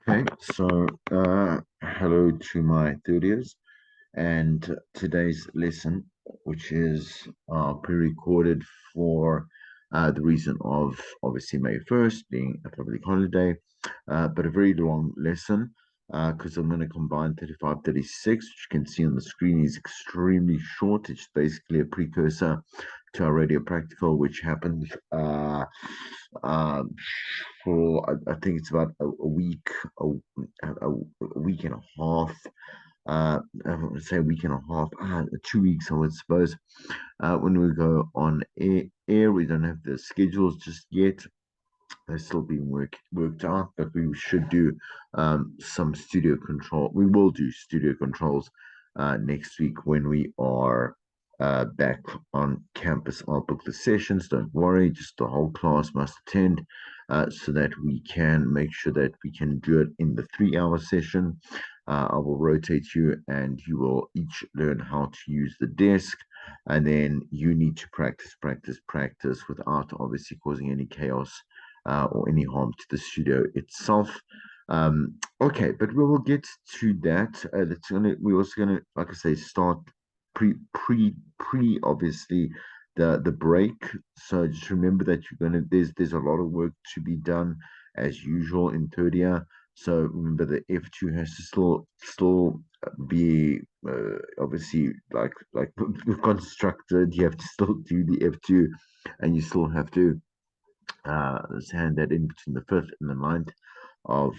Okay, so hello to my third years, and today's lesson, which is pre-recorded for the reason of obviously May 1st being a public holiday, but a very long lesson because I'm going to combine 35, 36, which you can see on the screen is extremely short. It's basically a precursor to our radio practical, which happened um, for I think it's about a week, a week and a half. I would say a week and a half, 2 weeks, I would suppose. When we go on air, we don't have the schedules just yet. They're still being worked out, but we should do some studio control. We will do studio controls next week when we are back on campus. I'll book the sessions. Don't worry, just the whole class must attend, so that we can make sure that we can do it in the 3 hour session. I will rotate you, and you will each learn how to use the desk, and then you need to practice, practice, practice without obviously causing any chaos or any harm to the studio itself. Okay, but we will get to that. We're also gonna, like I say, start pre obviously the break. So just remember that you're gonna there's a lot of work to be done as usual in third year. So remember the F2 has to still be obviously like constructed. You have to still do the F2, and you still have to hand that in between the 5th and the 9th of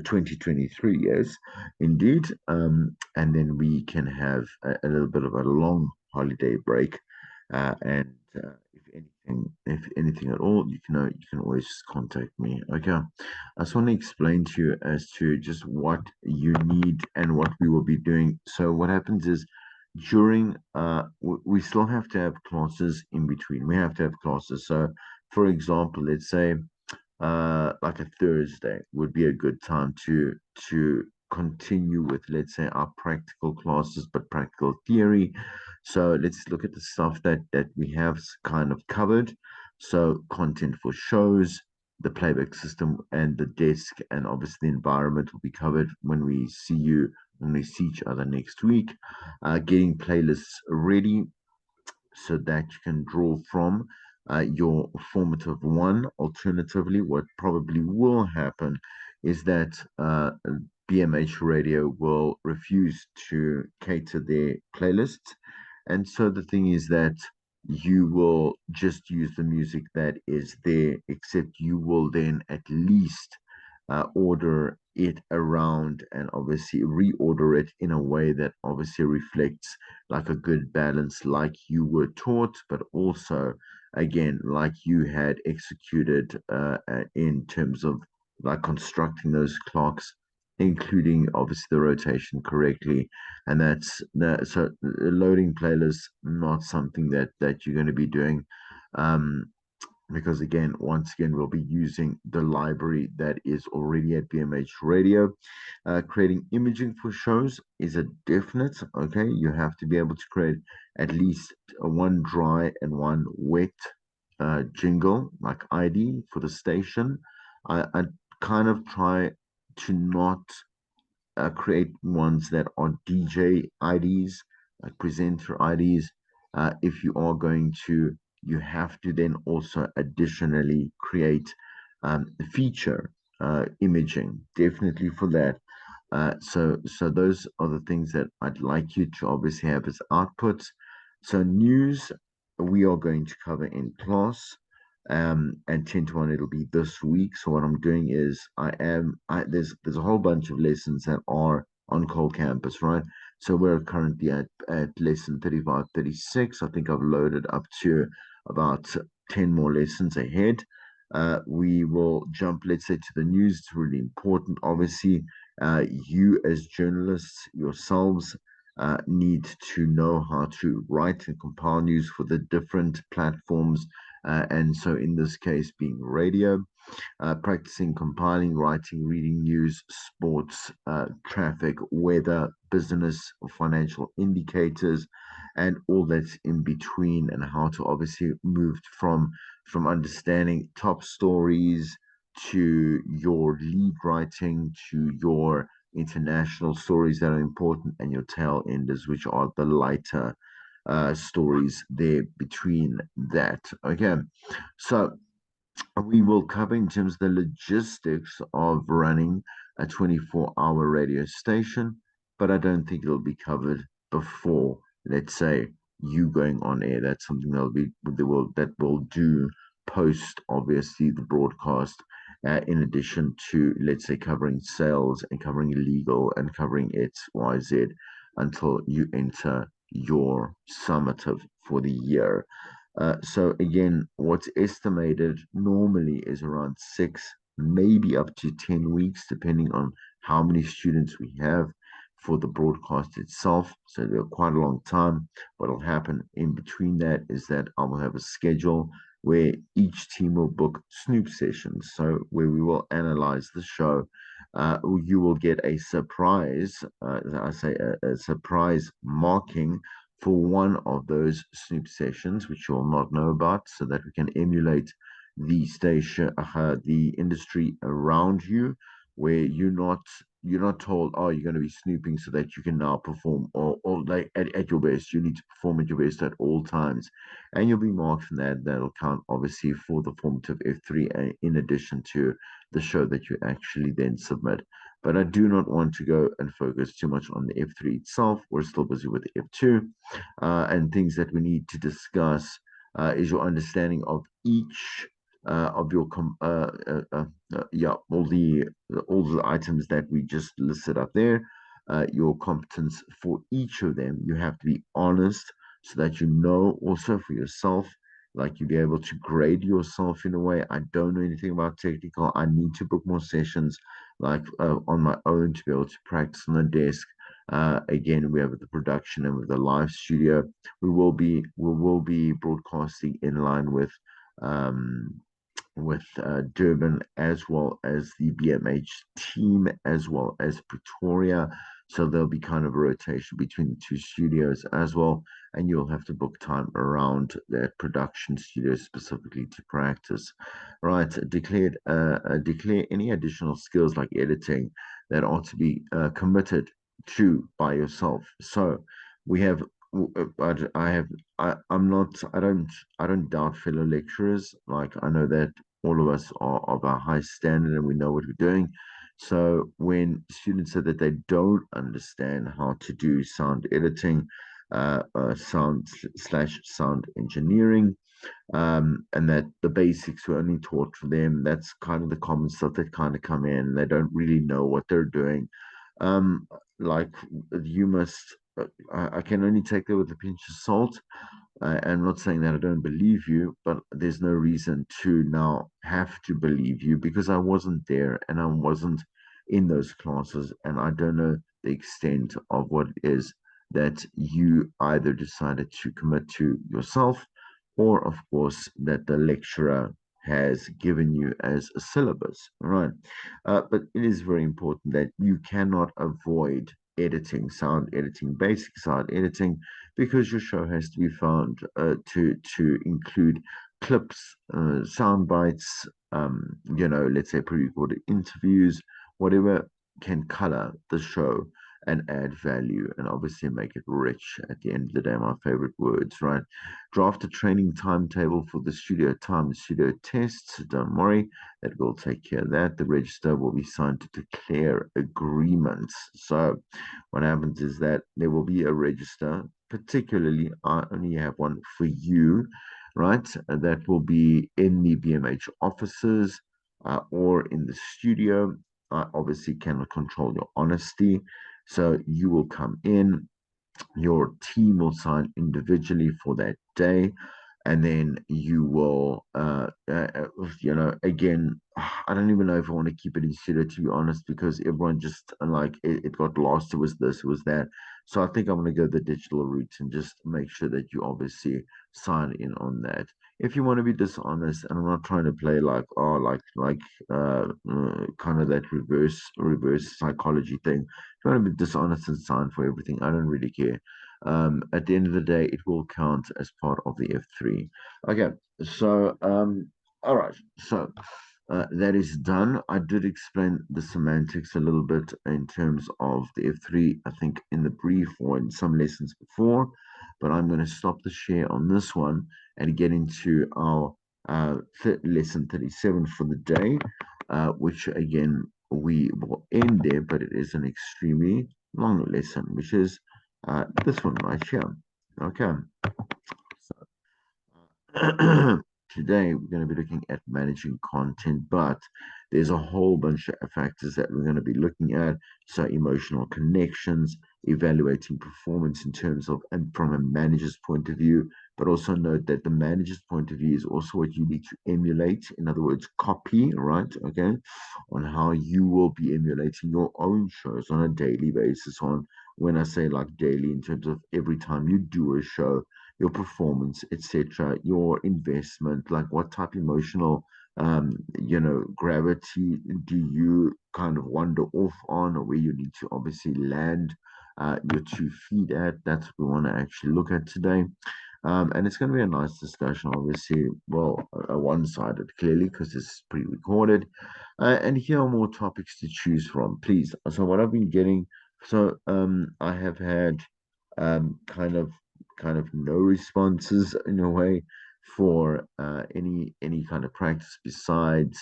2023 years, indeed. And then we can have a little bit of a long holiday break. And if anything at all, you can always contact me. Okay. I just want to explain to you as to just what you need and what we will be doing. So what happens is during we still have to have classes in between. We have to have classes. So for example, let's say like a Thursday would be a good time to continue with, let's say, our practical classes, but practical theory. So let's look at the stuff that we have kind of covered. So content for shows, the playback system, and the desk, and obviously the environment will be covered when we see each other next week. Getting playlists ready so that you can draw from your formative one. Alternatively, what probably will happen is that BMH Radio will refuse to cater their playlists. And so the thing is that you will just use the music that is there, except you will then at least order it around and obviously reorder it in a way that obviously reflects like a good balance, like you were taught, but also, again, like you had executed in terms of like constructing those clocks, including obviously the rotation correctly. And that's that. So loading playlists, not something that you're going to be doing. Um, because again, once again, we'll be using the library that is already at BMH Radio. Creating imaging for shows is a definite. Okay, you have to be able to create at least one dry and one wet jingle, like ID for the station. I kind of try to not create ones that are DJ IDs, like presenter IDs. If you are going to, you have to then also additionally create feature imaging, definitely for that. So those are the things that I'd like you to obviously have as outputs. So news we are going to cover in class, and 10 to 1 it'll be this week. So what I'm doing is there's a whole bunch of lessons that are on Cole campus, right? So we're currently at lesson 35, 36. I think I've loaded up to about 10 more lessons ahead. We will jump, let's say, to the news. It's really important, obviously. You as journalists yourselves need to know how to write and compile news for the different platforms, and so in this case being radio, practicing compiling, writing, reading news, sports, traffic, weather, business, financial indicators, and all that's in between, and how to obviously move from understanding top stories to your lead writing, to your international stories that are important, and your tail enders, which are the lighter stories there between that. Okay, so we will cover in terms of the logistics of running a 24-hour radio station, but I don't think it'll be covered before, let's say, you going on air. That's something that will do post, obviously, the broadcast. In addition to, let's say, covering sales and covering legal and covering XYZ until you enter your summative for the year. So again, what's estimated normally is around 6, maybe up to 10 weeks, depending on how many students we have for the broadcast itself. So they're quite a long time. What'll happen in between that is that I will have a schedule where each team will book Snoop sessions. So where we will analyze the show. You will get a surprise, I say a surprise marking for one of those Snoop sessions, which you'll not know about, so that we can emulate the industry around you, where you're not told, oh, you're going to be snooping so that you can now perform or like at your best. You need to perform at your best at all times, and you'll be marked from that. That'll count obviously for the formative F3, in addition to the show that you actually then submit. But I do not want to go and focus too much on the F3 itself. We're still busy with the F2, and things that we need to discuss is your understanding of each of your yeah, all the items that we just listed up there. Your competence for each of them. You have to be honest so that you know also for yourself, like you be able to grade yourself in a way. I don't know anything about technical. I need to book more sessions like on my own to be able to practice on the desk. Again, we have the production and with the live studio. We will be broadcasting in line um, with Durban, as well as the BMH team, as well as Pretoria. So there'll be kind of a rotation between the two studios as well. And you'll have to book time around that production studio specifically to practice. Right. Declare any additional skills like editing that are to be committed to by yourself. So we have I have I'm not I don't doubt fellow lecturers. Like I know that all of us are of a high standard and we know what we're doing. So when students say that they don't understand how to do sound editing, sound/sound engineering, and that the basics were only taught for them, that's kind of the common stuff that kind of come in. They don't really know what they're doing. Um, like you must, I can only take that with a pinch of salt. I'm not saying that I don't believe you, but there's no reason to now have to believe you because I wasn't there and I wasn't in those classes, and I don't know the extent of what it is that you either decided to commit to yourself, or, of course, that the lecturer has given you as a syllabus, right? But it is very important that you cannot avoid editing, sound editing, basic sound editing, because your show has to be found to include clips, sound bites, let's say pre-recorded interviews, whatever can color the show and add value and obviously make it rich. At the end of the day, my favorite words, right? Draft a training timetable for the studio time and studio tests. Don't worry, that will take care of that. The register will be signed to declare agreements. So what happens is that there will be a register. Particularly, I only have one for you, right? That will be in the BMH offices or in the studio. I obviously cannot control your honesty. So you will come in, your team will sign individually for that day, and then you will again, I don't even know if I want to keep it in studio, to be honest, because everyone just like it got lost. It was this, it was that. So I think I'm going to go the digital route and just make sure that you obviously sign in on that. If you want to be dishonest, and I'm not trying to play like, oh, kind of that reverse psychology thing. If you want to be dishonest and sign for everything, I don't really care. At the end of the day, it will count as part of the F3. Okay, so all right, so that is done. I did explain the semantics a little bit in terms of the F3, I think in the brief or in some lessons before, but I'm going to stop the share on this one and get into our lesson 37 for the day, which again, we will end there, but it is an extremely long lesson, which is this one right here. Okay. Today, we're going to be looking at managing content, but there's a whole bunch of factors that we're going to be looking at. So, emotional connections, evaluating performance in terms of, and from a manager's point of view, but also note that the manager's point of view is also what you need to emulate. In other words, copy, right? Okay, on how you will be emulating your own shows on a daily basis. On when I say like daily, in terms of every time you do a show, your performance, etc., your investment, like what type of emotional, gravity do you kind of wander off on, or where you need to obviously land your 2 feet at. That's what we want to actually look at today. And it's going to be a nice discussion, obviously. Well, a one-sided, clearly, because it's pre-recorded. And here are more topics to choose from, please. So what I've been getting, I have had kind of no responses in a way for any kind of practice besides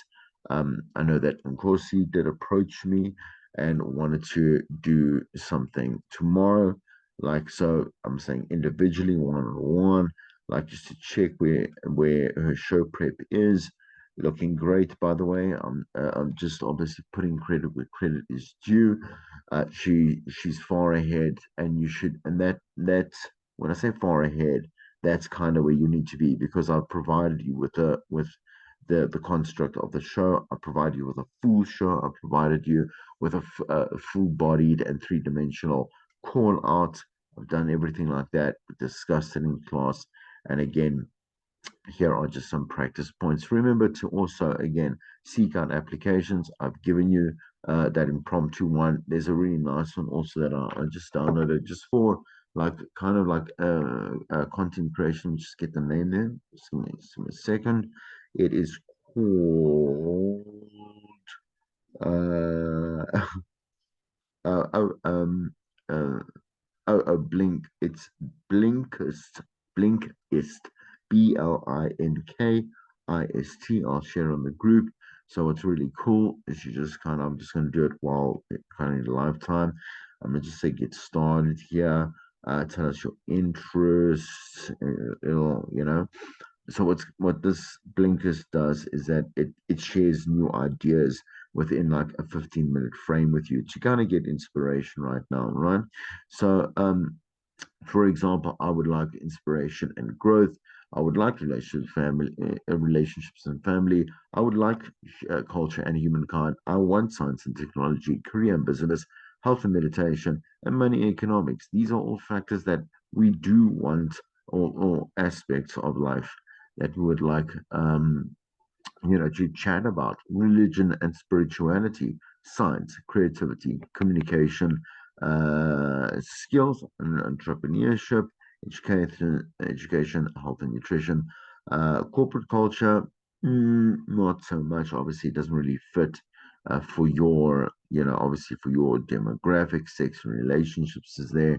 I know that Nkosi did approach me and wanted to do something tomorrow, like, so I'm saying individually, one on one, like just to check where her show prep is. Looking great, by the way. I'm just obviously putting credit where credit is due. She's far ahead, and you should, and that's when I say far ahead, that's kind of where you need to be, because I've provided you with the construct of the show. I provided you with a full show. I provided you with a full-bodied and three-dimensional call out. I've done everything like that, discussed it in class, and again, here are just some practice points. Remember to also, again, seek out applications. I've given you that impromptu one. There's a really nice one also that I just downloaded just for like kind of like content creation. Just get the name there. Just give me a second. It is called uh, oh, uh, Blink. It's Blinkist. Blinkist. Blinkist. I'll share on the group. So what's really cool is you just kind of, I'm just going to do it while kind of in live time. I'm going to just say get started here. Tell us your interests. It'll, so what this blinkers does is that it shares new ideas within like a 15-minute frame with you to kind of get inspiration right now, right? So for example, I would like inspiration and growth. I would like relationships and family. I would like culture and humankind. I want science and technology, career and business, health and meditation, and money and economics. These are all factors that we do want, or aspects of life that we would like to chat about: religion and spirituality, science, creativity, communication, skills and entrepreneurship, education, health and nutrition, corporate culture. Not so much. Obviously, it doesn't really fit for your, obviously for your demographic. Sex and relationships is there.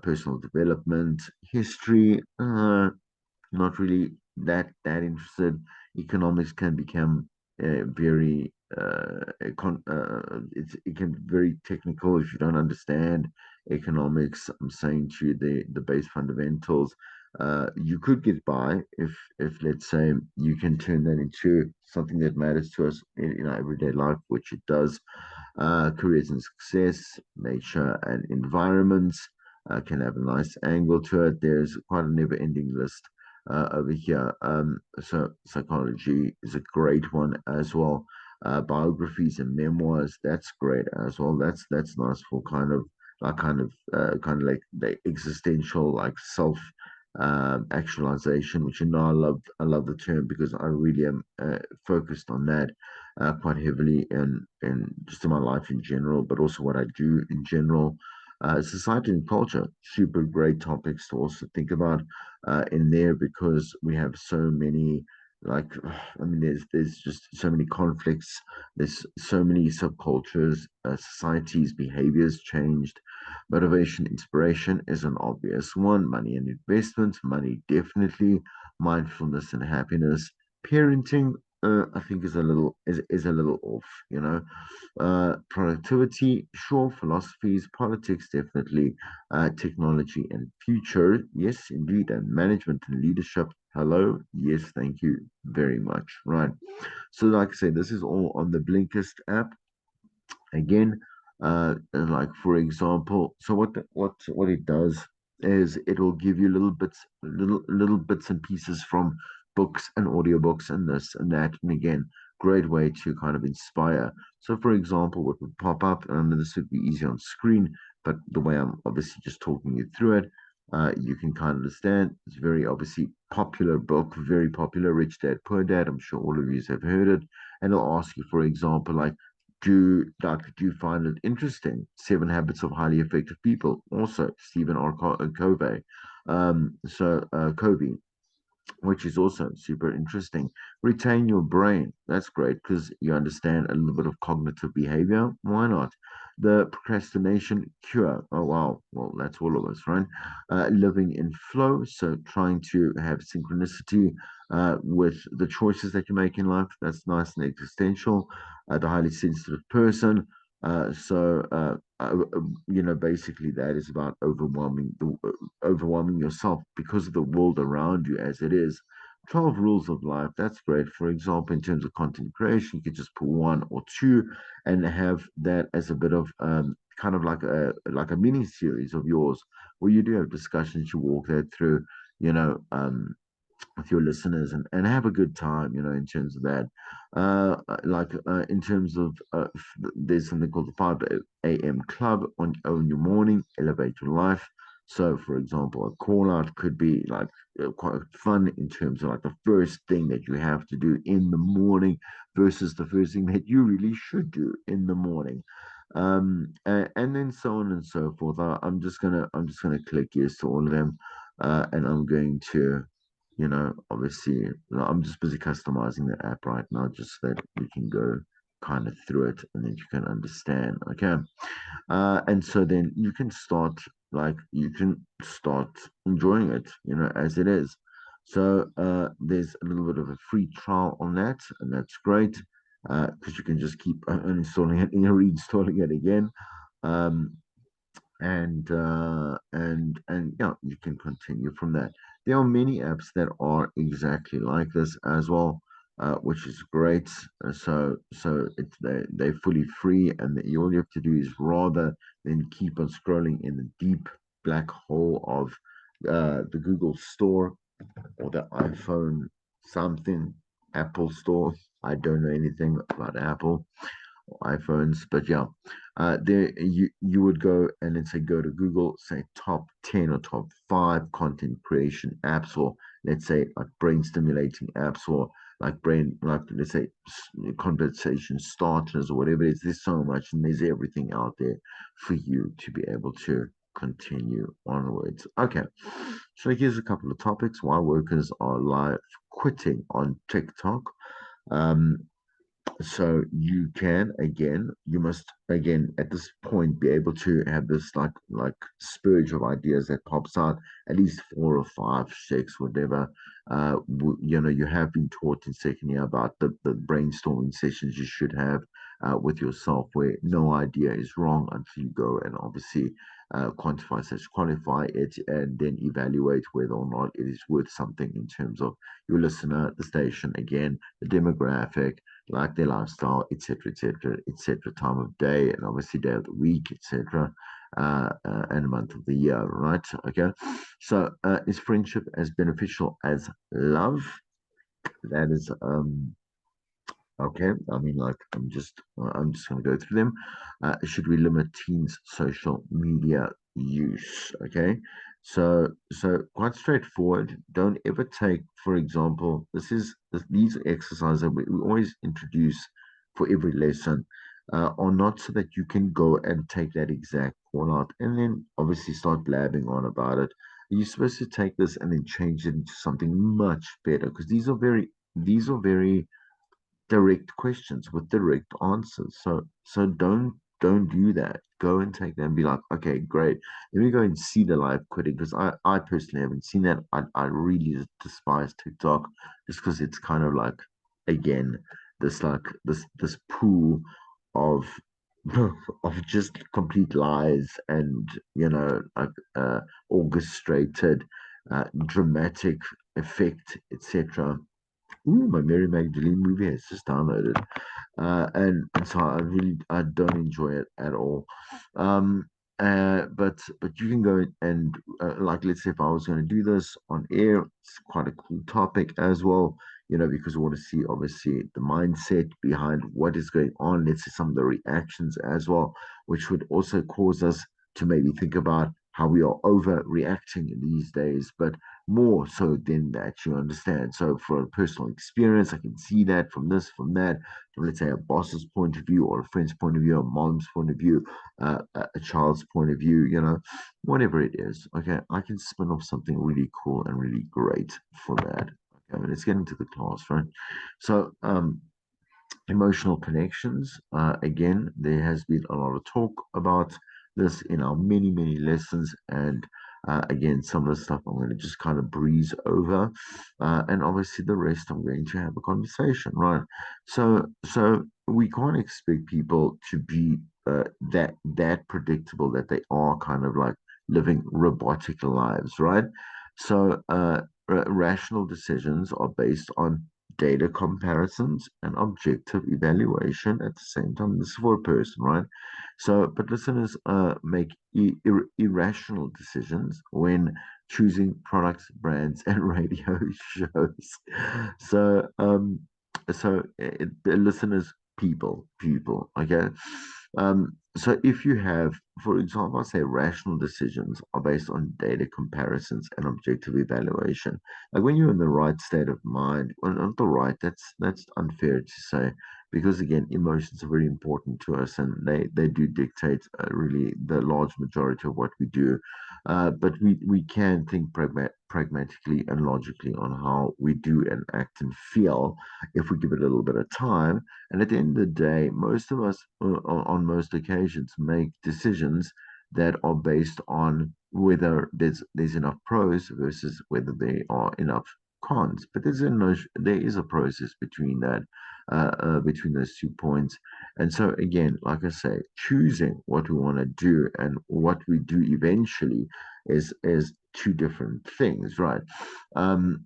Personal development, history. Not really that interested. Economics can become very it can be very technical if you don't understand economics. I'm saying to you the base fundamentals. You could get by if let's say you can turn that into something that matters to us in our everyday life, which it does. Careers and success, nature and environments can have a nice angle to it. There's quite a never-ending list over here. So psychology is a great one as well. Biographies and memoirs, that's great as well. That's nice for kind of like the existential, like self actualization, which I love the term, because I really am focused on that quite heavily, and just in my life in general, but also what I do in general. Society and culture, super great topics to also think about in there, because we have so many. like I mean, there's just so many conflicts. There's so many subcultures. Society's behaviors changed. Motivation, inspiration is an obvious one. Money and investment. Money definitely. Mindfulness and happiness. Parenting, I think is a little off. Productivity, sure. Philosophies, politics, definitely. Technology and future, yes, indeed. And management and leadership, hello, yes, thank you very much. Right. So, like I say, this is all on the Blinkist app. Again, and like for example, so what it does is it'll give you little bits and pieces from books and audiobooks and this and that, and again, great way to kind of inspire. So for example, what would pop up, and this would be easy on screen, but the way I'm obviously just talking you through it, you can kind of understand. It's very obviously popular book, very popular, Rich Dad Poor Dad. I'm sure all of you have heard it, and it'll ask you, for example, like, do you find it interesting? Seven Habits of Highly Effective People, also Stephen R. Covey. Covey, which is also super interesting. Retain your brain. That's great because you understand a little bit of cognitive behavior. Why not? The procrastination cure. Oh, wow. Well, that's all of us, right? Living in flow. So trying to have synchronicity with the choices that you make in life. That's nice and existential. The highly sensitive person. Basically, that is about overwhelming yourself because of the world around you as it is. 12 rules of life, that's great. For example, in terms of content creation, you could just put one or two and have that as a bit of kind of like a mini series of yours where you do have discussions, you walk that through, you know, with your listeners and have a good time, in terms of that. In terms of, there's something called the 5 a.m. Club on Own Your Morning, Elevate Your Life. So, for example, a call out could be like quite fun in terms of like the first thing that you have to do in the morning versus the first thing that you really should do in the morning. And then so on and so forth. I'm just gonna click yes to all of them, and I'm going to obviously, I'm just busy customizing the app right now just so that we can go kind of through it and then you can understand. Okay. And so then you can start enjoying it, as it is. So there's a little bit of a free trial on that, and that's great because you can just keep uninstalling it and reinstalling it again. Um, and yeah, you can continue from that. There are many apps that are exactly like this as well, which is great. They're fully free, and all you have to do is rather than keep on scrolling in the deep black hole of the Google Store or the iPhone something Apple Store. I don't know anything about Apple iPhones, but yeah, there you would go and then say go to Google, say top 10 or top 5 content creation apps, or let's say like brain stimulating apps, or like let's say conversation starters or whatever it is. There's so much, and there's everything out there for you to be able to continue onwards. Okay, so here's a couple of topics why workers are live quitting on TikTok. Um, so you must again at this point be able to have this like spurge of ideas that pops out, at least 4 or 5 6 whatever. You have been taught in second year about the brainstorming sessions you should have with yourself, where no idea is wrong until you go and obviously qualify it and then evaluate whether or not it is worth something in terms of your listener, the station, again, the demographic, like their lifestyle, etc., etc., etc., time of day, and obviously day of the week, etc., and month of the year, right? Okay. So, is friendship as beneficial as love? That is okay. I mean, like, I'm just gonna go through them. Should we limit teens' social media use? Okay. So quite straightforward. Don't ever take, for example, these exercises that we always introduce for every lesson are not so that you can go and take that exact call out and then obviously start blabbing on about it. You're supposed to take this and then change it into something much better because these are very these are very direct questions with direct answers. So don't do that. Go and take them and be like, okay, great. Let me go and see the live quitting because I personally haven't seen that. I really despise TikTok just because it's kind of like again this pool of of just complete lies and like orchestrated dramatic effect, etc. Ooh, my Mary Magdalene movie has just downloaded. And so I don't enjoy it at all. Um, but you can go and like let's say if I was going to do this on air, it's quite a cool topic as well. Because we want to see obviously the mindset behind what is going on. Let's see some of the reactions as well, which would also cause us to maybe think about how we are overreacting these days. But more so than that, you understand. So for a personal experience, I can see that from this, from that, from let's say a boss's point of view, or a friend's point of view, a mom's point of view, a child's point of view, whatever it is. Okay, I can spin off something really cool and really great for that. Okay, let's get into the class, right? So, emotional connections. Again, there has been a lot of talk about this in our many, many lessons. And again, some of the stuff I'm going to just kind of breeze over. And obviously, the rest I'm going to have a conversation, right? So we can't expect people to be that predictable that they are kind of like living robotic lives, right? So, rational decisions are based on data comparisons and objective evaluation at the same time. This is for a person, right? So, but listeners make irrational decisions when choosing products, brands, and radio shows. So, the listeners, people, okay. So if you have, for example, I say rational decisions are based on data comparisons and objective evaluation. Like when you're in the right state of mind, well, not the right, that's unfair to say, because again, emotions are very important to us, and they do dictate really the large majority of what we do. But we can think pragmatically and logically on how we do and act and feel if we give it a little bit of time. And at the end of the day, most of us, on most occasions, make decisions that are based on whether there's enough pros versus whether there are enough cons. But there is a process between that, between those 2 points. And so again, like I say, choosing what we want to do and what we do eventually is two different things, right? Um,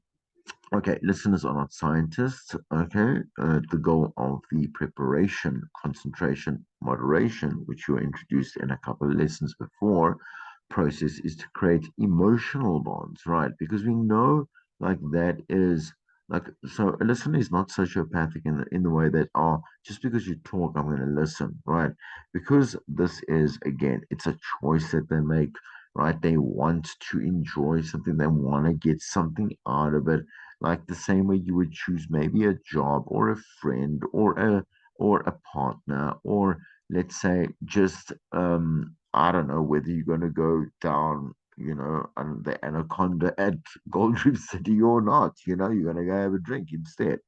Okay, listeners are not scientists. Okay, the goal of the preparation, concentration, moderation, which you were introduced in a couple of lessons before, process is to create emotional bonds, right? Because we know like that is like so a listener is not sociopathic in the way that just because you talk, I'm going to listen, right? Because this is again, it's a choice that they make, right? They want to enjoy something, they want to get something out of it like the same way you would choose maybe a job or a friend or a partner or let's say just I don't know whether you're going to go down on the anaconda at Gold Reef City or not, you're going to go have a drink instead.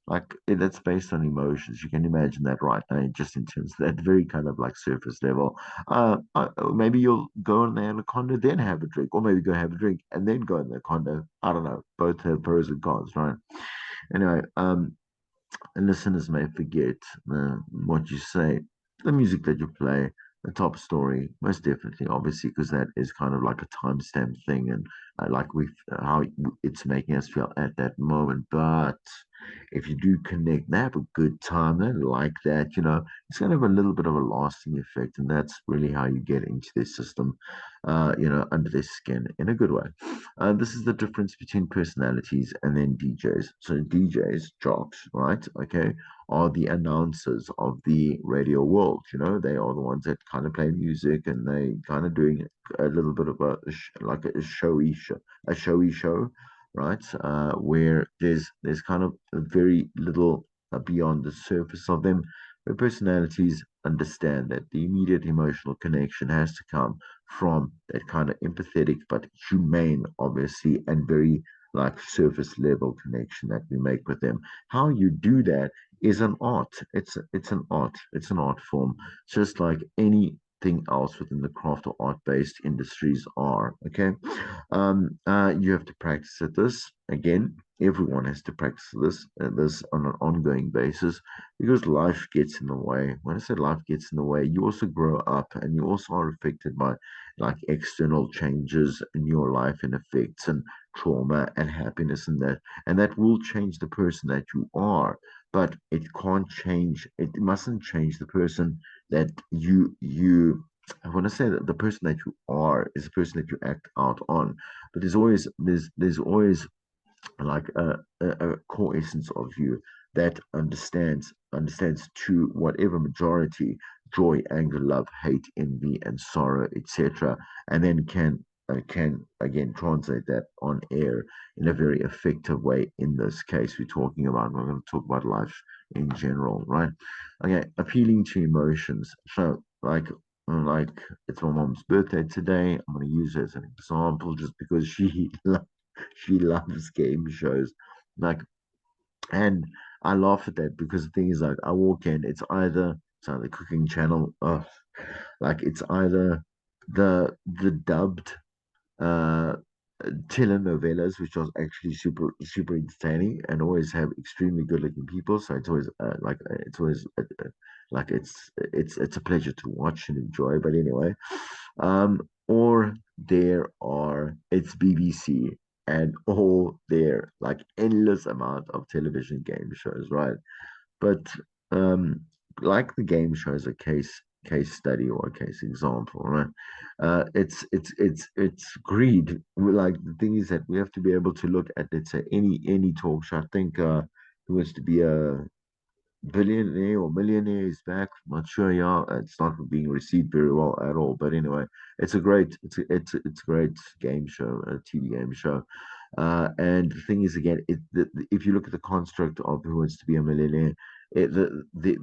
Like that's based on emotions. You can imagine that right now, just in terms of that very kind of like surface level. Maybe you'll go on the anaconda, then have a drink, or maybe go have a drink and then go on the anaconda. I don't know. Both have pros and cons, right? Anyway, and listeners may forget what you say, the music that you play, the top story, most definitely, obviously, because that is kind of like a timestamp thing, and like how it's making us feel at that moment. But if you do connect, they have a good time, they like that, it's going to have a little bit of a lasting effect, and that's really how you get into their system, under their skin in a good way. This is the difference between personalities and then DJs. So DJs, jocks, right? Okay, are the announcers of the radio world. They are the ones that kind of play music and they kind of doing a little bit of like a showy show, right? Where there's kind of very little beyond the surface of them. Where personalities understand that the immediate emotional connection has to come from that kind of empathetic but humane, obviously, and very like surface level connection that we make with them. How you do that is an art. It's an art. It's an art form, just like anything else within the craft or art based industries are. Okay, you have to practice at this again. Everyone has to practice this on an ongoing basis because life gets in the way. When I say life gets in the way, you also grow up and you also are affected by like external changes in your life and effects and trauma and happiness and that will change the person that you are, but it can't change, it mustn't change the person that you I want to say that the person that you are is the person that you act out on, but there's always like a core essence of you that understands to whatever majority joy, anger, love, hate, envy, and sorrow, etc., and then can again translate that on air in a very effective way. In this case, we're going to talk about life in general, right? Okay, appealing to emotions. So like it's my mom's birthday today. I'm going to use her as an example just because she loves game shows. Like, and I laugh at that because the thing is, like, I walk in, it's either cooking channel, like it's either the dubbed uh telenovelas, which was actually super entertaining and always have extremely good looking people. So it's always it's always like it's a pleasure to watch and enjoy. But anyway, or there are it's BBC and all their like endless amount of television game shows, right? But um, like the game shows a case study or a case example, right? It's greed. Like the thing is that we have to be able to look at, let's say, any talk show. I think who wants to be a billionaire or millionaire is back. I'm not sure. Yeah, it's not being received very well at all. But anyway, it's a great game show, a TV game show. And the thing is, again, if you look at the construct of Who Wants to Be a Millionaire, there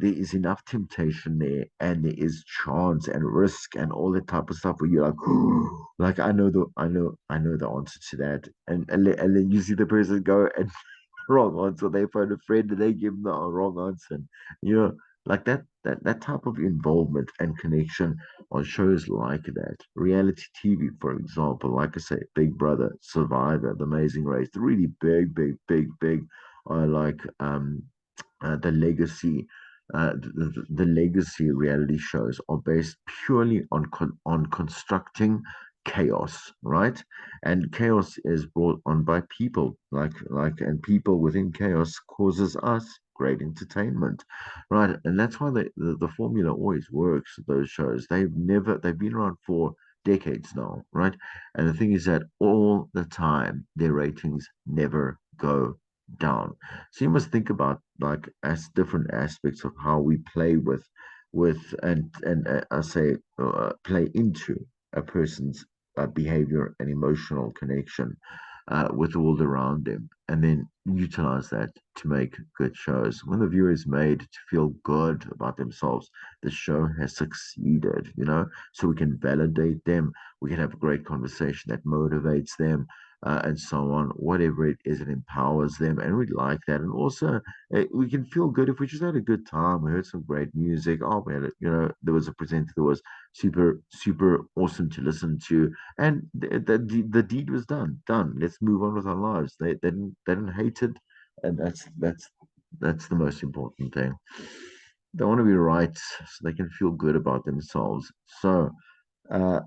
is enough temptation there, and there is chance and risk and all that type of stuff where you're like, like I know the answer to that, and then you see the person go and wrong answer. They find a friend and they give them the wrong answer. And, you know, like that type of involvement and connection on shows like that. Reality TV, for example, like I say, Big Brother, Survivor, The Amazing Race, the really big, like the legacy. The legacy reality shows are based purely on constructing chaos, right? And chaos is brought on by people, and people within chaos causes us great entertainment, right? And that's why the formula always works. Those shows they've been around for decades now, right? And the thing is that all the time their ratings never go down. So you must think about like as different aspects of how we play with and I say play into a person's behavior and emotional connection with the world around them, and then utilize that to make good shows. When the viewer is made to feel good about themselves, the show has succeeded, you know, so we can validate them, we can have a great conversation that motivates them. And so on, whatever it is, it empowers them, and we like that. And also, we can feel good if we just had a good time. We heard some great music. Oh, we had, there was a presenter that was super awesome to listen to, and the deed was done. Let's move on with our lives. They didn't hate it, and that's the most important thing. They want to be right so they can feel good about themselves. Uh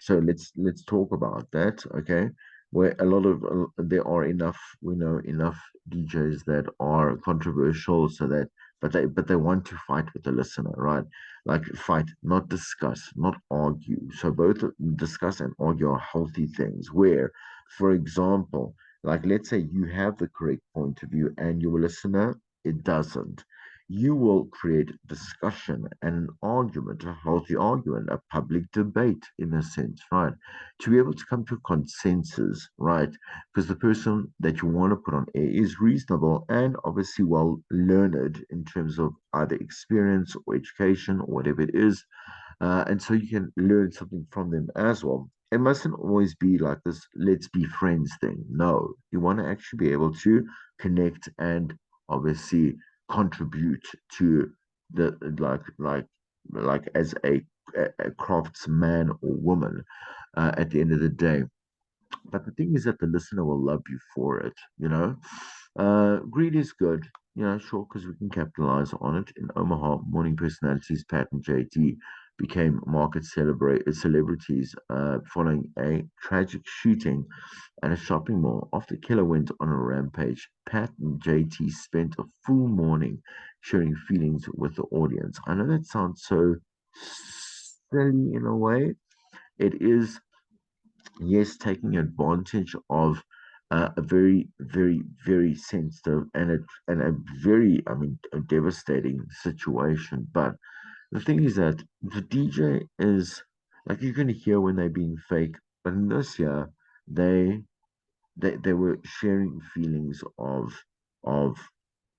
so let's talk about that, okay? Where a lot of there are enough, we know enough DJs that are controversial, so that but they want to fight with the listener, right? Like fight, not discuss, not argue. So both discuss and argue are healthy things. Where, for example, like let's say you have the correct point of view and your listener it doesn't, you will create discussion and an argument, a healthy argument, a public debate in a sense, right? To be able to come to a consensus, right? Because the person that you want to put on air is reasonable and obviously well learned in terms of either experience or education or whatever it is. And so you can learn something from them as well. it mustn't always be like this let's be friends thing. No, you want to actually be able to connect and obviously contribute to the like as a craftsman or woman at the end of the day. But the thing is that the listener will love you for it, you know. Greed is good, you know, sure, because we can capitalize on it. In Omaha, morning personalities Pat and JT became market celebrities following a tragic shooting at a shopping mall. After Killer went on a rampage, Pat and JT spent a full morning sharing feelings with the audience. I know that sounds so silly in a way. It is, yes, taking advantage of a very, very, very sensitive and a very, I mean, a devastating situation. But the thing is that the DJ is like you're going to hear when they're being fake, but in this year, they they were sharing feelings of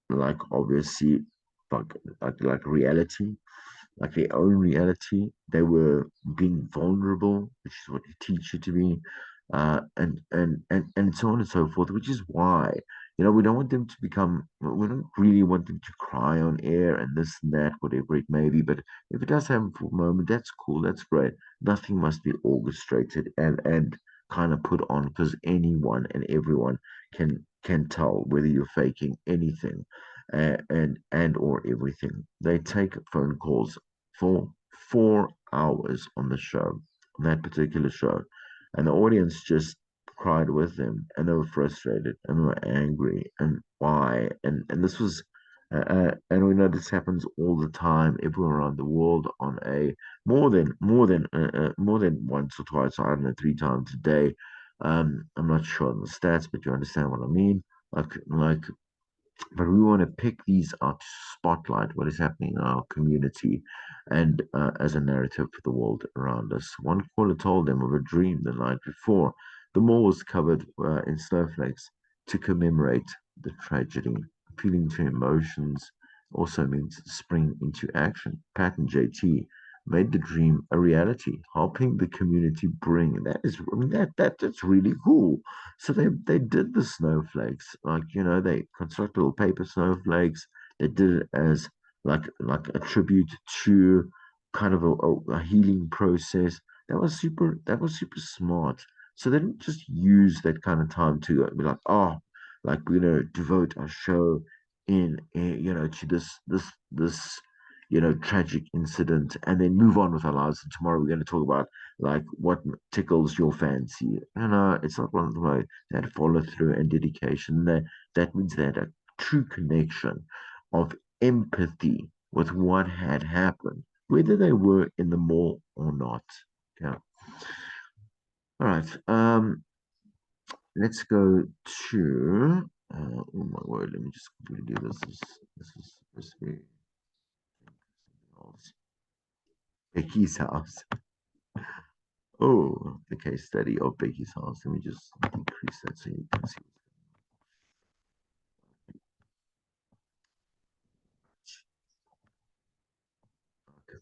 like obviously like like reality, like their own reality. They were being vulnerable, which is what you teach you to be, and so on and so forth. Which is why we don't want them to become. We don't really want them to cry on air and this and that, whatever it may be. But if it does happen for a moment, that's cool. That's great. Nothing must be orchestrated and kind of put on because anyone and everyone can tell whether you're faking anything and or everything. They take phone calls for 4 hours on the show, on that particular show, and the audience just cried with them, and they were frustrated and they were angry, and why? And this was, and we know this happens all the time, everywhere around the world, on a more than once or twice, I don't know, 3 times a day. I'm not sure on the stats, but you understand what I mean. Like but we want to pick these out to spotlight what is happening in our community and as a narrative for the world around us. One caller told them of a dream the night before. The mall was covered in snowflakes to commemorate the tragedy. Appealing to emotions also means spring into action. Pat and JT made the dream a reality, helping the community bring. That is, I mean, that's really cool. So they did the snowflakes, like they constructed little paper snowflakes. They did it as like a tribute to kind of a healing process. That was super smart. So they didn't just use that kind of time to be like, oh, like devote our show to this tragic incident and then move on with our lives. And tomorrow we're going to talk about like what tickles your fancy. It's not one of the way that follow through and dedication. That means they had a true connection of empathy with what had happened, whether they were in the mall or not. Yeah. All right. Let's go to. Oh my word! Let me just quickly do this. This is supposed to be something else. Becky's house. Oh, the case study of Becky's house. Let me just increase that so you can see. Okay.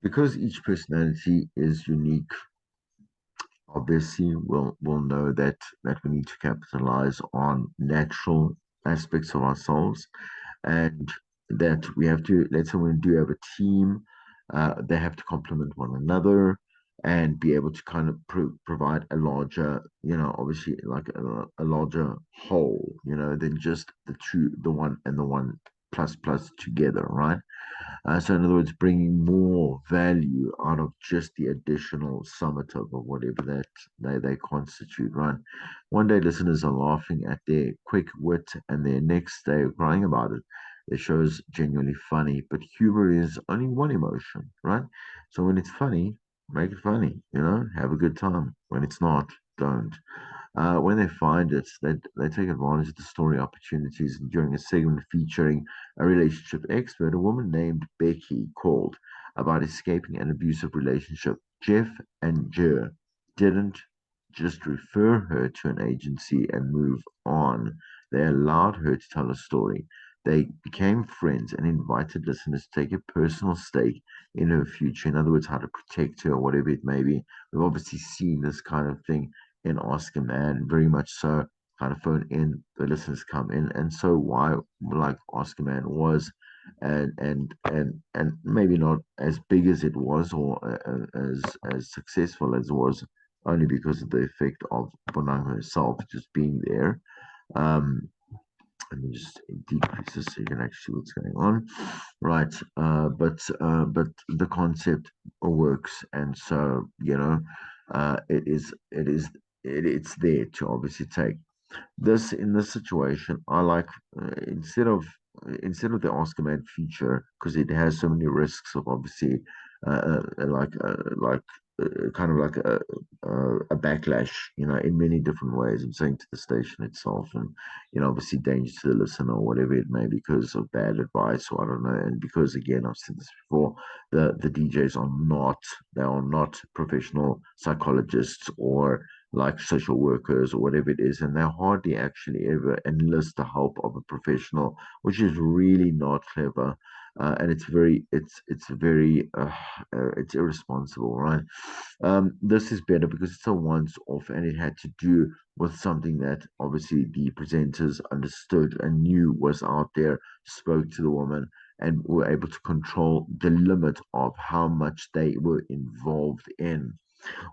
Because each personality is unique, obviously we'll know that we need to capitalize on natural aspects of ourselves and that we have to, let's say we do have a team, they have to complement one another and be able to kind of provide a larger, obviously like a larger whole, than just the one and the one plus together, right? So in other words, bringing more value out of just the additional summative of whatever that they constitute, right? One day listeners are laughing at their quick wit and the next day crying about it. The show is genuinely funny, but humor is only one emotion, right? So when it's funny, make it funny, have a good time. When it's not, don't. When they find it, they take advantage of the story opportunities. And during a segment featuring a relationship expert, a woman named Becky called about escaping an abusive relationship. Jeff and Jer didn't just refer her to an agency and move on. They allowed her to tell a story. They became friends and invited listeners to take a personal stake in her future. In other words, how to protect her, or whatever it may be. We've obviously seen this kind of thing in Ask a Man, very much so. Kind of phone in, the listeners come in, and so why like Ask a Man was, and maybe not as big as it was, or as successful as it was, only because of the effect of Bonang herself just being there. Um, Let me just decrease this so you can actually see what's going on. Right. But the concept works, and so it's there to obviously take this in this situation. I like instead of the Oscar Man feature, because it has so many risks of obviously kind of like a backlash, in many different ways. I'm saying to the station itself, and obviously danger to the listener or whatever it may be, because of bad advice, or I don't know. And because again, I've said this before, the DJs are not professional psychologists or like social workers or whatever it is, and they hardly actually ever enlist the help of a professional, which is really not clever. And it's irresponsible, right? This is better because it's a once off, and it had to do with something that obviously the presenters understood and knew was out there, spoke to the woman, and were able to control the limit of how much they were involved in.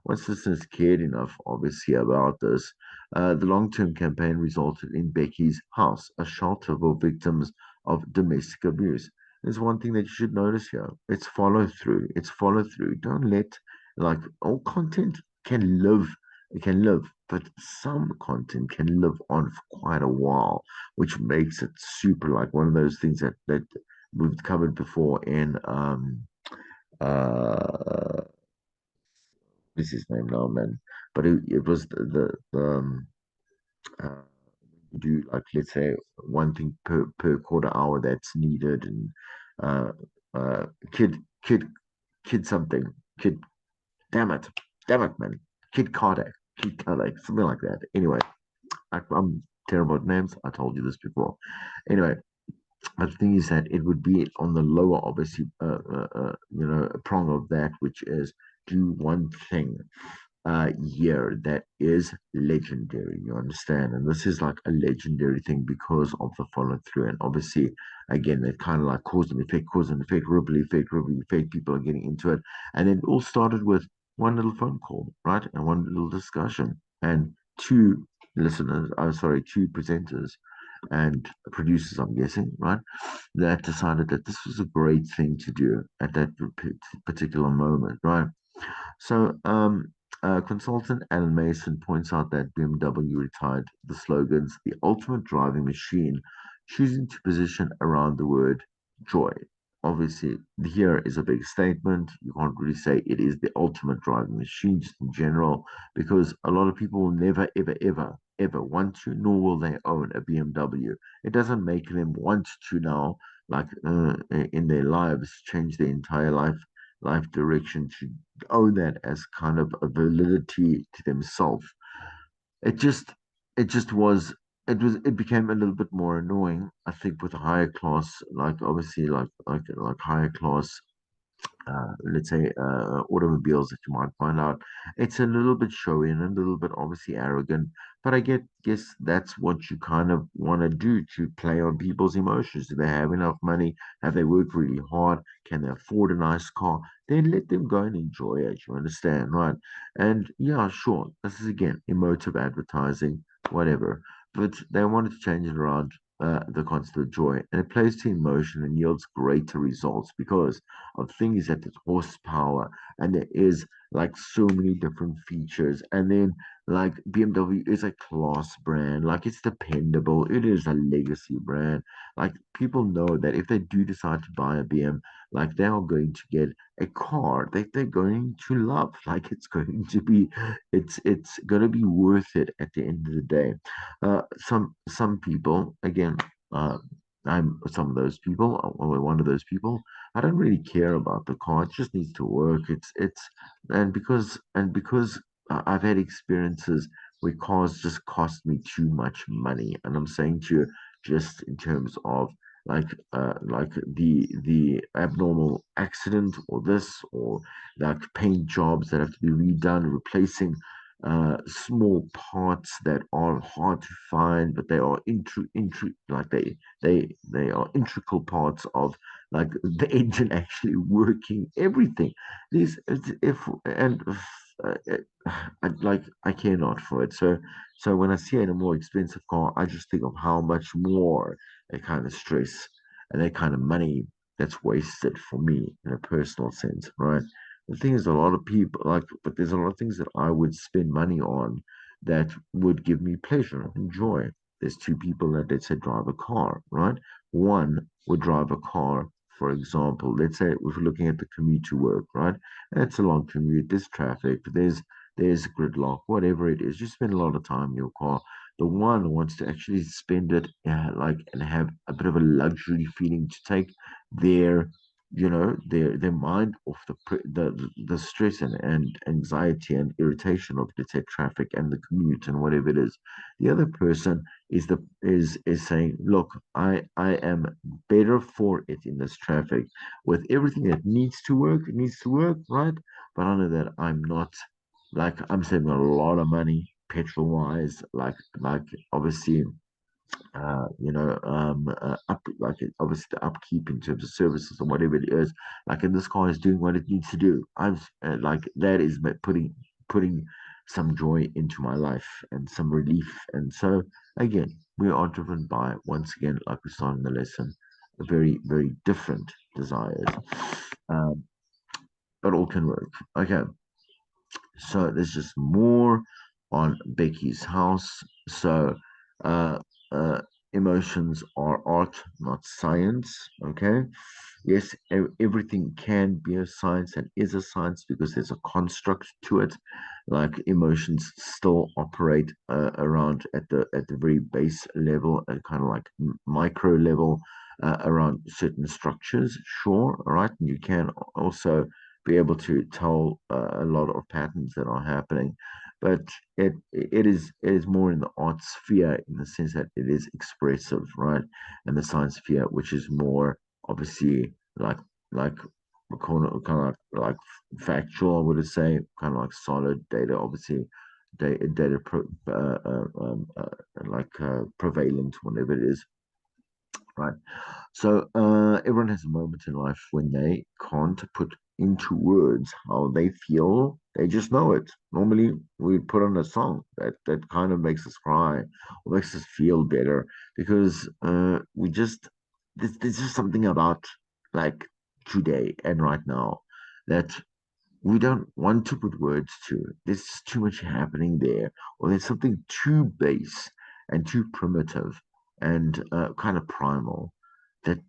Once listeners cared enough, obviously, about this, the long term campaign resulted in Becky's House, a shelter for victims of domestic abuse. There's one thing that you should notice here: it's follow through. It's follow through. Don't let, like, all content can live, but some content can live on for quite a while, which makes it super, like, one of those things that we've covered before in uh what's his name now, man? But it was uh, do, like, let's say one thing per quarter hour that's needed, and uh uh kid kid kid something kid damn it man, Kid Kodak, something like that. Anyway, I'm terrible at names. I told you this before. Anyway, the thing is that it would be on the lower, obviously, prong of that, which is do one thing year that is legendary. You understand? And this is like a legendary thing because of the follow through. And obviously, again, it kind of like cause and effect, ripple effect. People are getting into it. And it all started with one little phone call, right? And one little discussion. And two listeners, I'm sorry, two presenters and producers, I'm guessing, right? That decided that this was a great thing to do at that particular moment, right? So, consultant Alan Mason points out that BMW retired the slogans "the ultimate driving machine," choosing to position around the word joy. Obviously, here is a big statement. You can't really say it is the ultimate driving machine just in general, because a lot of people will never, ever, ever, ever want to, nor will they own a BMW. It doesn't make them want to now, like in their lives, change their entire life direction to own that as kind of a validity to themselves. It just it just was it became a little bit more annoying, I think, with higher class, like obviously like higher class, let's say, automobiles that you might find out. It's a little bit showy and a little bit obviously arrogant, but guess that's what you kind of want to do, to play on people's emotions. Do they have enough money? Have they worked really hard? Can they afford a nice car? Then let them go and enjoy it. You understand, right? And yeah, sure, this is again emotive advertising, whatever. But they wanted to change it around. The concept of joy, and it plays to emotion and yields greater results because of things that it's horsepower, and there is like so many different features. And then like BMW is a class brand, like it's dependable, it is a legacy brand. Like people know that if they do decide to buy a BM, like they are going to get a car that they're going to love. Like it's going to be worth it at the end of the day. Some people, again, uh I'm some of those people, or one of those people. I don't really care about the car. It just needs to work. And because I've had experiences where cars just cost me too much money, and I'm saying to you, just in terms of like the abnormal accident or this or like paint jobs that have to be redone, replacing small parts that are hard to find, but they are like they are integral parts of like the engine actually working, everything. These if and I care not for it. So when I see it in a more expensive car, I just think of how much more that kind of stress and that kind of money that's wasted for me in a personal sense, right? The thing is, a lot of people like, but there's a lot of things that I would spend money on that would give me pleasure and joy. There's two people that let's say drive a car, right? One would drive a car, for example, let's say if we're looking at the commute to work, right? It's a long commute, there's traffic, there's gridlock, whatever it is. You spend a lot of time in your car. The one wants to actually spend it like and have a bit of a luxury feeling to take their their mind off the stress and anxiety and irritation of let's say traffic and the commute and whatever it is. The other person is saying, look, I am better for it in this traffic with everything that needs to work, it needs to work, right? But I know that I'm not like I'm saving a lot of money petrol wise, like obviously up like obviously the upkeep in terms of services or whatever it is. Like, and this car is doing what it needs to do. Like that is putting some joy into my life and some relief. And so again, we are driven by once again, like we saw in the lesson, very different desires, um, but all can work. Okay, so there's just more on Becky's house. So, uh, uh, emotions are art, not science. Okay. Yes, everything can be a science and is a science because there's a construct to it. Like emotions still operate around at the very base level and kind of like micro level around certain structures. Sure, all right, and you can also be able to tell a lot of patterns that are happening, but it is more in the art sphere in the sense that it is expressive, right? And the science sphere, which is more obviously like kind of like factual, I would say, kind of like solid data, obviously data prevalent, whatever it is, right? So everyone has a moment in life when they can't put into words how they feel. They just know it. Normally, we put on a song that kind of makes us cry or makes us feel better because we just there's just something about like today and right now that we don't want to put words to. There's too much happening there, or there's something too base and too primitive and kind of primal that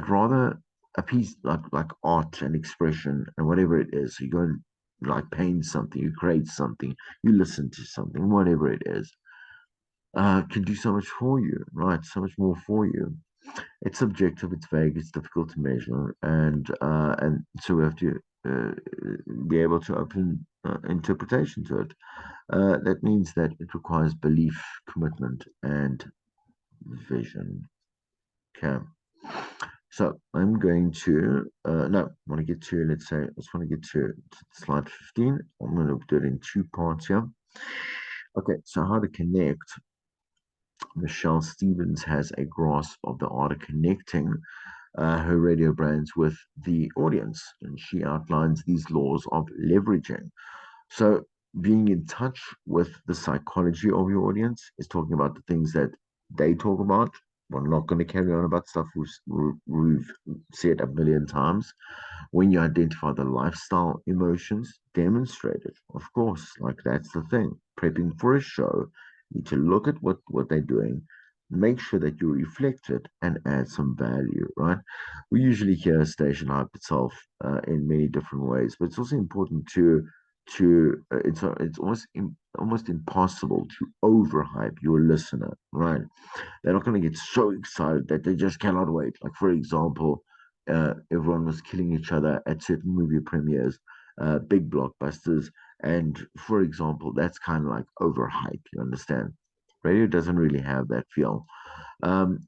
rather a piece like art and expression and whatever it is. You go and like paint something, you create something, you listen to something, whatever it is, can do so much for you, right? So much more for you. It's subjective, it's vague, it's difficult to measure, and so we have to uh, be able to open interpretation to it. That means that it requires belief, commitment, and vision. Okay. So I'm going to no, I want to get to let's say I just want to get to slide 15. I'm going to do it in two parts here. Okay, so how to connect. Michelle Stevens has a grasp of the art of connecting her radio brands with the audience, and she outlines these laws of leveraging. So, being in touch with the psychology of your audience is talking about the things that they talk about. We're not going to carry on about stuff we've said a million times. When you identify the lifestyle emotions demonstrated, of course, like that's the thing. Prepping for a show, you need to look at what they're doing, make sure that you reflect it and add some value, right? We usually hear station hype itself in many different ways, but it's also important it's almost impossible to overhype your listener, right? They're not going to get so excited that they just cannot wait. Like, for example, everyone was killing each other at certain movie premieres, big blockbusters. And for example, that's kind of like overhype, you understand? Radio doesn't really have that feel.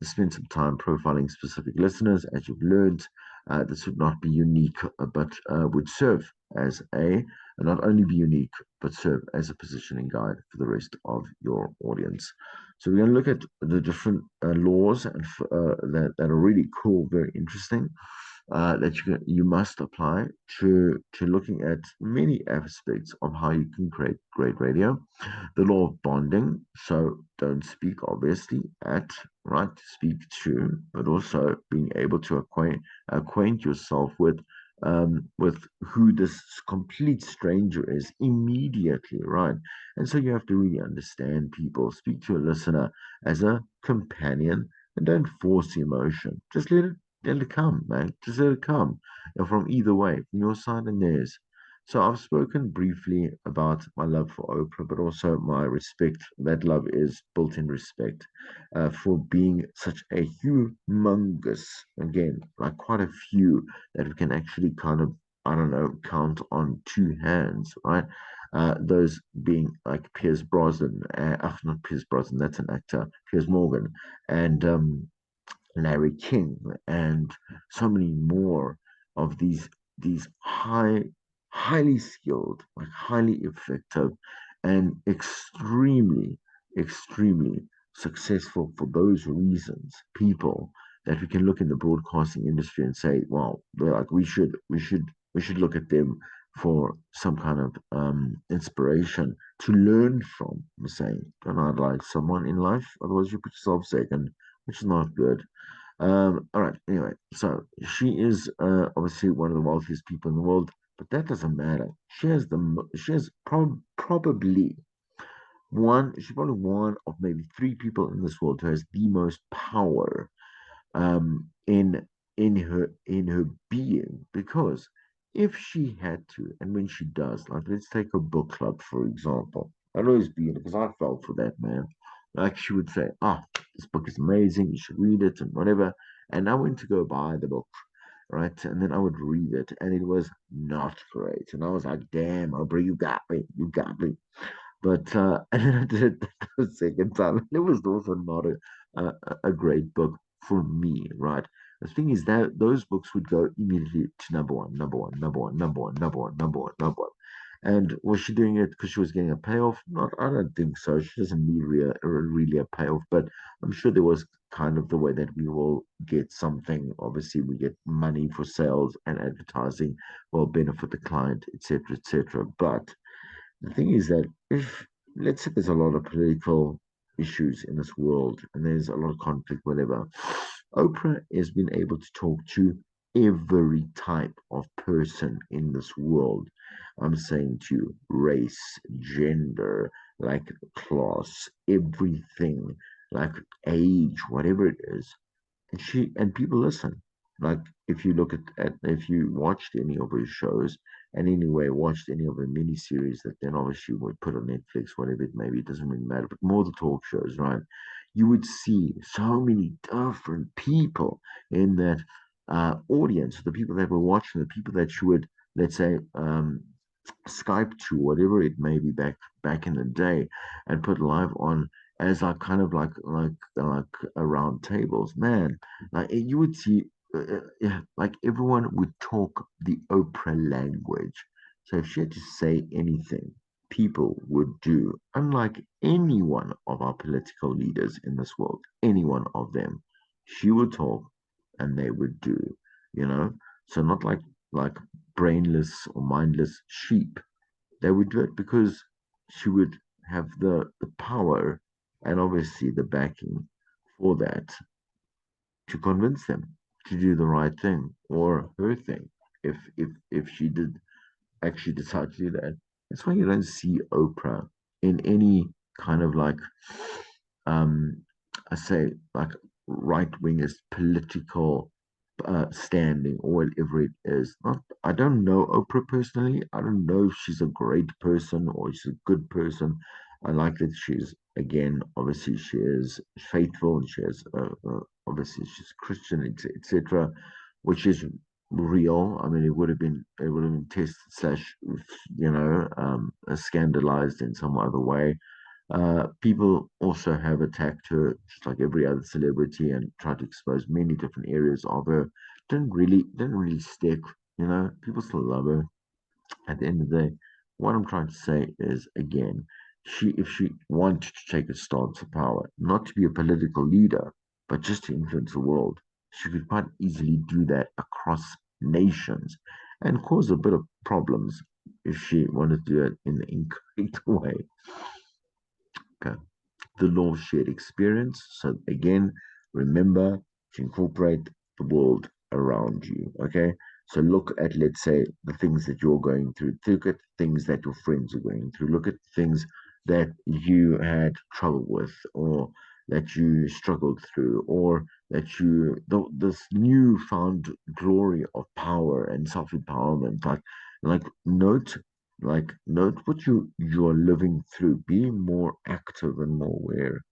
Spend some time profiling specific listeners, as you've learned. This would not be unique, but would serve as a not only be unique, but serve as a positioning guide for the rest of your audience. So we're going to look at the different laws and that are really cool, very interesting, that you must apply to looking at many aspects of how you can create great radio. The law of bonding. So don't speak obviously at, right, speak to, but also being able to acquaint yourself with who this complete stranger is immediately, right? And so you have to really understand people. Speak to a listener as a companion and don't force the emotion. Just let it come, man. Just let it come. And from either way, from your side and theirs. So I've spoken briefly about my love for Oprah, but also my respect. That love is built-in respect for being such a humongous, again, like quite a few that we can actually kind of, I don't know, count on two hands, right? Those being like Piers Brosnan, not Piers Brosnan, that's an actor, Piers Morgan, and Larry King, and so many more of these highly skilled, like highly effective, and extremely successful for those reasons. People that we can look in the broadcasting industry and say, "Wow, they're like we should look at them for some kind of inspiration to learn from." I'm saying, don't idolize someone in life, otherwise you put yourself second, which is not good. All right. Anyway, so she is obviously one of the wealthiest people in the world, but that doesn't matter. She has probably one. She's probably one of maybe three people in this world who has the most power in her being, because if she had to, and when she does, like let's take a book club for example. I'd always be in it because I fell for that, man. Like she would say, "Oh, this book is amazing, you should read it," and whatever. And I went to go buy the book, right? And then I would read it, and it was not great. And I was like, "Damn, Aubrey, you got me, you got me." But and then I did it the second time, and it was also not a great book for me, right? The thing is that those books would go immediately to number one, number one, number one, number one, number one, number one, number one. And was she doing it because she was getting a payoff? Not, I don't think so. She doesn't need really a payoff, but I'm sure there was kind of the way that we will get something. Obviously, we get money for sales and advertising, will benefit the client, etc., etc. But the thing is that if, let's say, there's a lot of political issues in this world and there's a lot of conflict, whatever, Oprah has been able to talk to every type of person in this world. I'm saying to you, race, gender, like class, everything, like age, whatever it is, and people listen. Like if you look at if you watched any of her shows and anyway watched any of her mini series that then obviously would put on Netflix, whatever it may be, it doesn't really matter, but more the talk shows, right? You would see so many different people in that audience, the people that were watching, the people that you would, let's say, Skype to, whatever it may be, back in the day, and put live on as like kind of like around tables, man. Like you would see, yeah, like everyone would talk the Oprah language. So if she had to say anything, people would do. Unlike any one of our political leaders in this world, any one of them, she would talk, and they would do. You know, so not like brainless or mindless sheep. They would do it because she would have the power and obviously the backing for that to convince them to do the right thing or her thing if she did actually decide to do that. That's why you don't see Oprah in any kind of like um I say like right wingist political standing or whatever it is. Not, I don't know Oprah personally. I don't know if she's a great person or she's a good person. I like that she's, again, obviously she is faithful and she has obviously she's Christian, etc., which is real. I mean, it would have been tested slash scandalized in some other way. People also have attacked her just like every other celebrity and tried to expose many different areas of her. Didn't really stick, People still love her. At the end of the day, what I'm trying to say is again, if she wanted to take a stance of power, not to be a political leader, but just to influence the world, she could quite easily do that across nations and cause a bit of problems if she wanted to do it in the incorrect way. Okay, the law of shared experience. So again, remember to incorporate the world around you. Okay. So look at, let's say, the things that you're going through. Look at things that your friends are going through. Look at things that you had trouble with, or that you struggled through, or that this newfound glory of power and self-empowerment. Like note note what you're living through. Be more active and more aware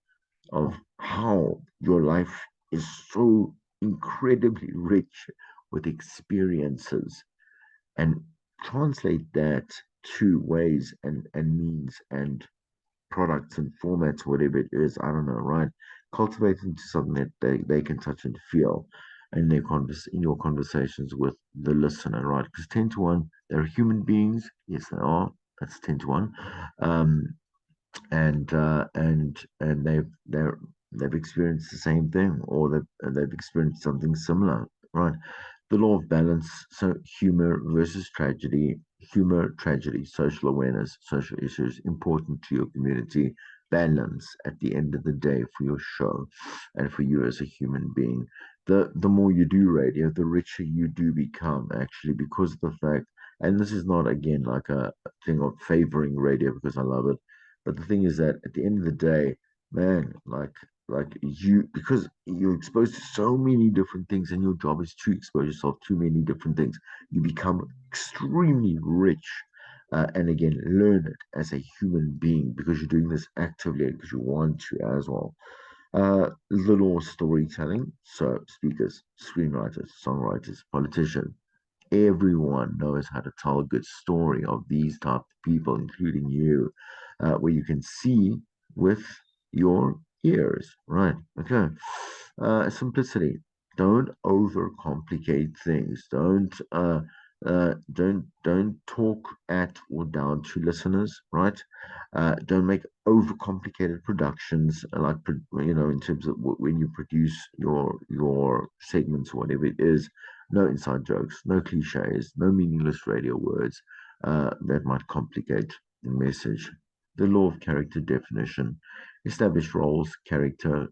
of how your life is so incredibly rich with experiences, and translate that to ways and means and products and formats, whatever it is, I don't know, right? Cultivate into something that they can touch and feel in your conversations with the listener, right? Because 10 to 1, they're human beings. Yes, they are. That's 10 to 1. Um, and they've experienced the same thing, or they've experienced something similar, right? The law of balance. So humor, tragedy, social awareness, social issues important to your community. Balance at the end of the day for your show and for you as a human being. The more you do radio, the richer you do become, actually, because of the fact, and this is not again like a thing of favoring radio because I love it, but the thing is that at the end of the day, man, because you're exposed to so many different things, and your job is to expose yourself to many different things, you become extremely rich. And again, learn it as a human being because you're doing this actively and because you want to as well. Little storytelling. So, speakers, screenwriters, songwriters, politicians, everyone knows how to tell a good story of these type of people, including you, where you can see with your ears, right? Okay. Simplicity. Don't overcomplicate things. Don't talk at or down to listeners, right? Don't make overcomplicated productions, in terms of when you produce your segments, whatever it is. No inside jokes, no cliches, no meaningless radio words that might complicate the message. The law of character definition. Establish roles, character,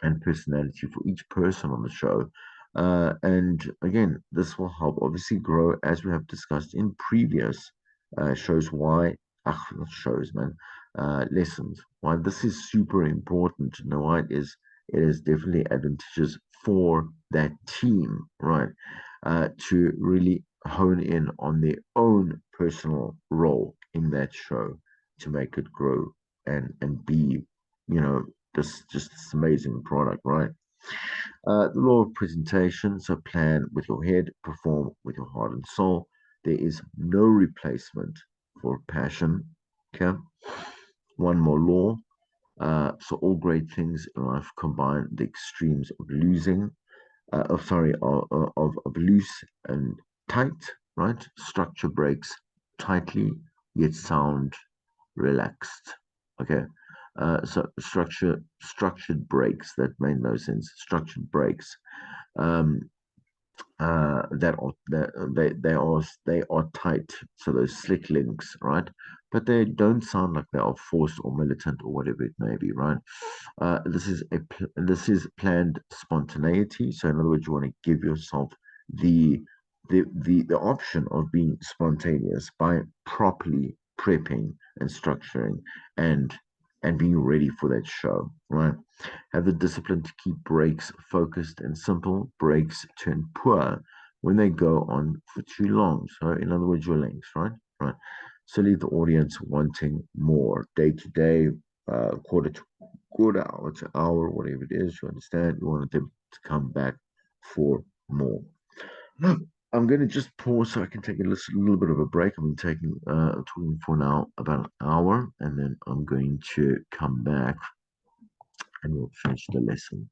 and personality for each person on the show. And again, this will help obviously grow, as we have discussed in previous shows, not shows, man, lessons, why this is super important. You know why it is definitely advantageous for that team, right? To really hone in on their own personal role in that show to make it grow and be, you know, just this amazing product, right? The law of presentation. So plan with your head, perform with your heart and soul. There is no replacement for passion. Okay. One more law. So all great things in life combine the extremes of losing, of loose and tight, right? Structure breaks tightly, yet sound relaxed. Okay. So structured breaks that made no sense. Structured breaks um, they are tight. So those slick links, right? But they don't sound like they are forced or militant or whatever it may be, right? This is planned spontaneity. So in other words, you want to give yourself the the option of being spontaneous by properly prepping and structuring and being ready for that show, right? Have the discipline to keep breaks focused and simple. Breaks turn poor when they go on for too long. So, in other words, your length, right? Right. So, leave the audience wanting more day to day, quarter to quarter, hour to hour, whatever it is. You understand? You want them to come back for more. I'm going to just pause so I can take a little bit of a break. I've been talking for now about an hour, and then I'm going to come back and we'll finish the lesson.